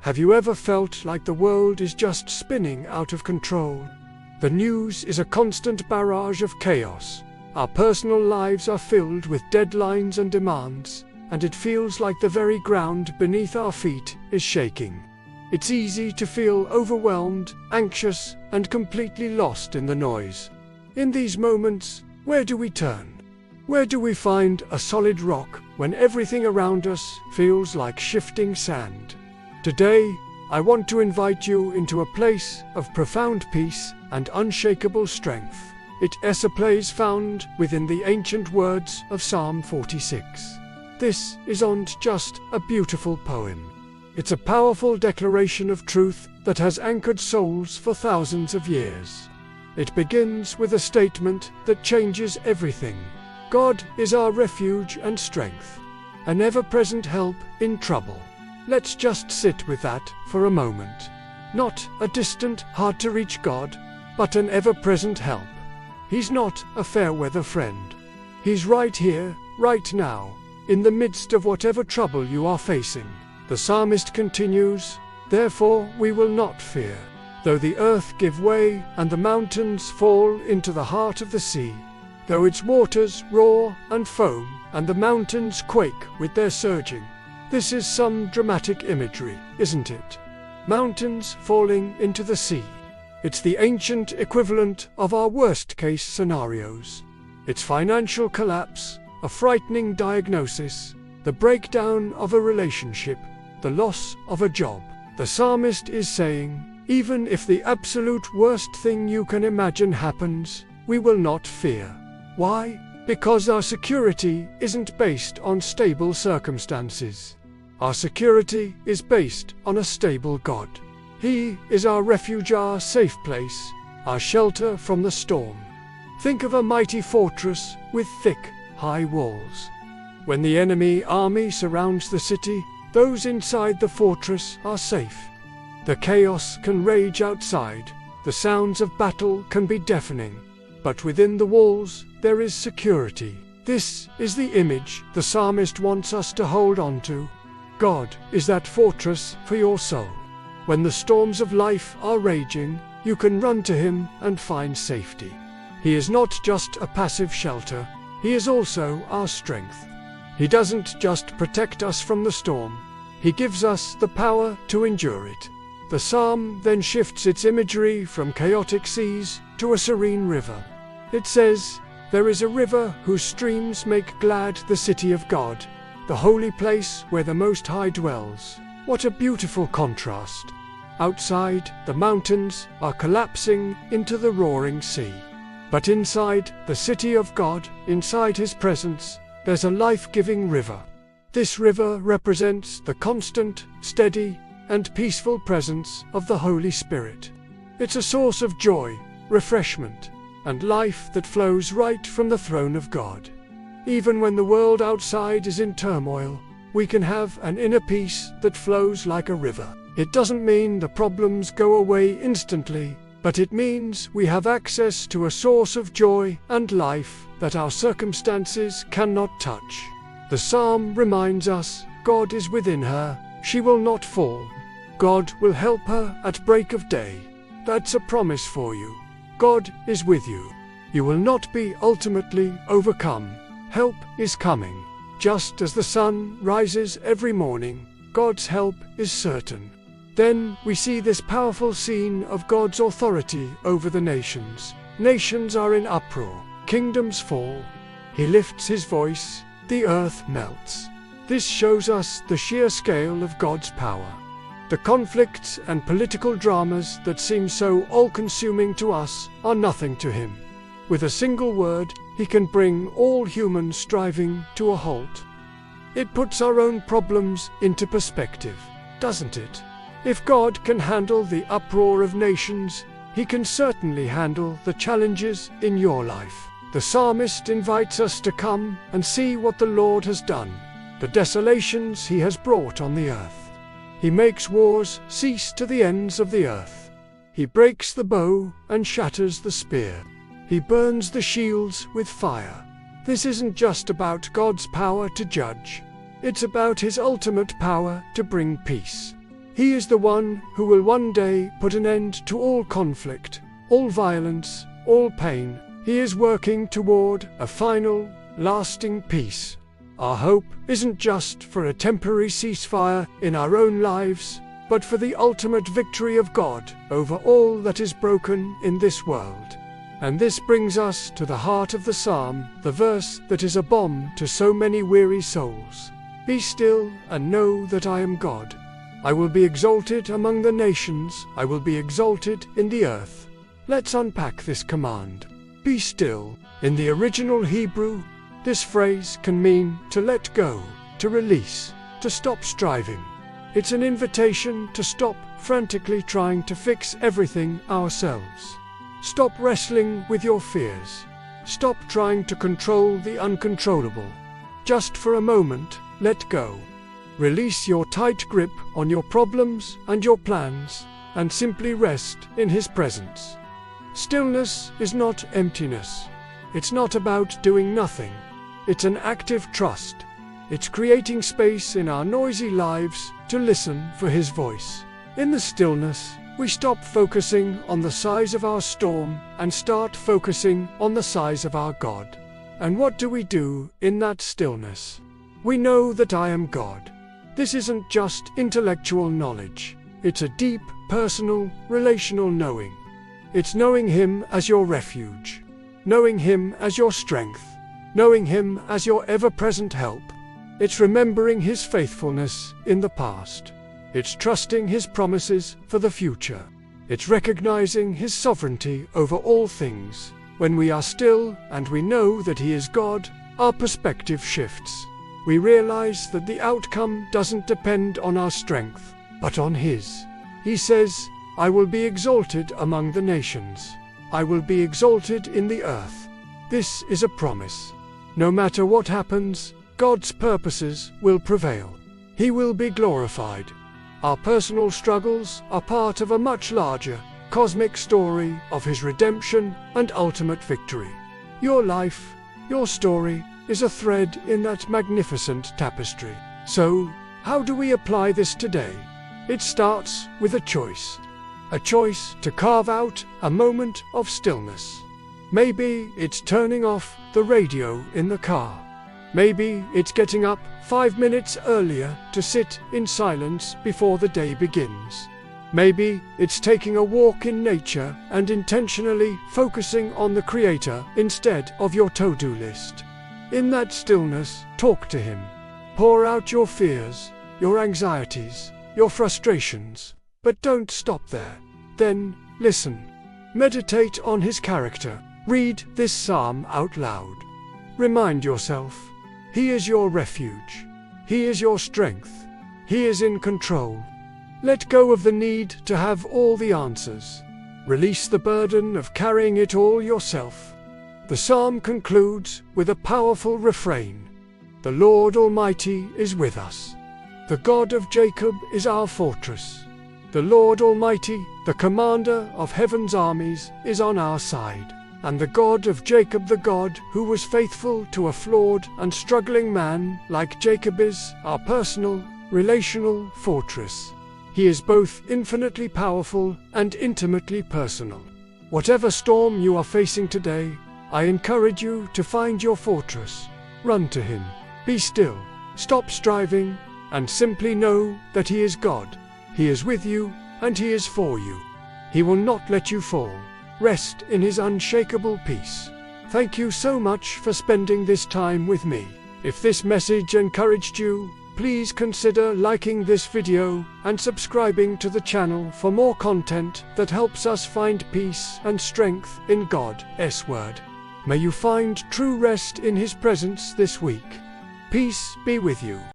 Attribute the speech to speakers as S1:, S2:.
S1: Have you ever felt like the world is just spinning out of control? The news is a constant barrage of chaos. Our personal lives are filled with deadlines and demands, and it feels like the very ground beneath our feet is shaking. It's easy to feel overwhelmed, anxious, and completely lost in the noise. In these moments, where do we turn? Where do we find a solid rock when everything around us feels like shifting sand? Today, I want to invite you into a place of profound peace and unshakable strength. It is a place found within the ancient words of Psalm 46. This isn't just a beautiful poem. It's a powerful declaration of truth that has anchored souls for thousands of years. It begins with a statement that changes everything. God is our refuge and strength, an ever-present help in trouble. Let's just sit with that for a moment. Not a distant, hard-to-reach God, but an ever-present help. He's not a fair-weather friend. He's right here, right now, in the midst of whatever trouble you are facing. The psalmist continues, "Therefore we will not fear, though the earth give way and the mountains fall into the heart of the sea, though its waters roar and foam and the mountains quake with their surging." This is some dramatic imagery, isn't it? Mountains falling into the sea. It's the ancient equivalent of our worst-case scenarios. It's financial collapse, a frightening diagnosis, the breakdown of a relationship, the loss of a job. The psalmist is saying, even if the absolute worst thing you can imagine happens, we will not fear. Why? Because our security isn't based on stable circumstances. Our security is based on a stable God. He is our refuge, our safe place, our shelter from the storm. Think of a mighty fortress with thick, high walls. When the enemy army surrounds the city, those inside the fortress are safe. The chaos can rage outside, the sounds of battle can be deafening, but within the walls there is security. This is the image the psalmist wants us to hold on to. God is that fortress for your soul. When the storms of life are raging, you can run to Him and find safety. He is not just a passive shelter, He is also our strength. He doesn't just protect us from the storm, He gives us the power to endure it. The psalm then shifts its imagery from chaotic seas to a serene river. It says, "There is a river whose streams make glad the city of God, the holy place where the Most High dwells." What a beautiful contrast. Outside, the mountains are collapsing into the roaring sea. But inside the city of God, inside His presence, there's a life-giving river. This river represents the constant, steady, and peaceful presence of the Holy Spirit. It's a source of joy, refreshment, and life that flows right from the throne of God. Even when the world outside is in turmoil, we can have an inner peace that flows like a river. It doesn't mean the problems go away instantly, but it means we have access to a source of joy and life that our circumstances cannot touch. The psalm reminds us, God is within her, she will not fall. God will help her at break of day. That's a promise for you. God is with you. You will not be ultimately overcome. Help is coming. Just as the sun rises every morning, God's help is certain. Then we see this powerful scene of God's authority over the nations. Nations are in uproar, kingdoms fall. He lifts His voice, the earth melts. This shows us the sheer scale of God's power. The conflicts and political dramas that seem so all-consuming to us are nothing to Him. With a single word, He can bring all human striving to a halt. It puts our own problems into perspective, doesn't it? If God can handle the uproar of nations, He can certainly handle the challenges in your life. The psalmist invites us to come and see what the Lord has done, the desolations He has brought on the earth. He makes wars cease to the ends of the earth. He breaks the bow and shatters the spear. He burns the shields with fire. This isn't just about God's power to judge. It's about His ultimate power to bring peace. He is the one who will one day put an end to all conflict, all violence, all pain. He is working toward a final, lasting peace. Our hope isn't just for a temporary ceasefire in our own lives, but for the ultimate victory of God over all that is broken in this world. And this brings us to the heart of the psalm, the verse that is a balm to so many weary souls. Be still and know that I am God. I will be exalted among the nations, I will be exalted in the earth. Let's unpack this command. Be still. In the original Hebrew, this phrase can mean to let go, to release, to stop striving. It's an invitation to stop frantically trying to fix everything ourselves. Stop wrestling with your fears. Stop trying to control the uncontrollable. Just for a moment, let go. Release your tight grip on your problems and your plans, and simply rest in His presence. Stillness is not emptiness. It's not about doing nothing. It's an active trust. It's creating space in our noisy lives to listen for His voice. In the stillness, we stop focusing on the size of our storm and start focusing on the size of our God. And what do we do in that stillness? We know that I am God. This isn't just intellectual knowledge. It's a deep, personal, relational knowing. It's knowing Him as your refuge, knowing Him as your strength, knowing Him as your ever-present help. It's remembering His faithfulness in the past. It's trusting His promises for the future. It's recognizing His sovereignty over all things. When we are still and we know that He is God, our perspective shifts. We realize that the outcome doesn't depend on our strength, but on His. He says, I will be exalted among the nations. I will be exalted in the earth. This is a promise. No matter what happens, God's purposes will prevail. He will be glorified. Our personal struggles are part of a much larger, cosmic story of His redemption and ultimate victory. Your life, your story, is a thread in that magnificent tapestry. So, how do we apply this today? It starts with a choice. A choice to carve out a moment of stillness. Maybe it's turning off the radio in the car. Maybe it's getting up 5 minutes earlier to sit in silence before the day begins. Maybe it's taking a walk in nature and intentionally focusing on the Creator instead of your to-do list. In that stillness, talk to Him. Pour out your fears, your anxieties, your frustrations. But don't stop there. Then, listen. Meditate on His character. Read this psalm out loud. Remind yourself, He is your refuge. He is your strength. He is in control. Let go of the need to have all the answers. Release the burden of carrying it all yourself. The psalm concludes with a powerful refrain. The Lord Almighty is with us. The God of Jacob is our fortress. The Lord Almighty, the commander of heaven's armies, is on our side. And the God of Jacob, the God who was faithful to a flawed and struggling man like Jacob, is our personal, relational fortress. He is both infinitely powerful and intimately personal. Whatever storm you are facing today, I encourage you to find your fortress. Run to Him. Be still. Stop striving, and simply know that He is God. He is with you, and He is for you. He will not let you fall. Rest in His unshakable peace. Thank you so much for spending this time with me. If this message encouraged you, please consider liking this video and subscribing to the channel for more content that helps us find peace and strength in God's Word. May you find true rest in His presence this week. Peace be with you.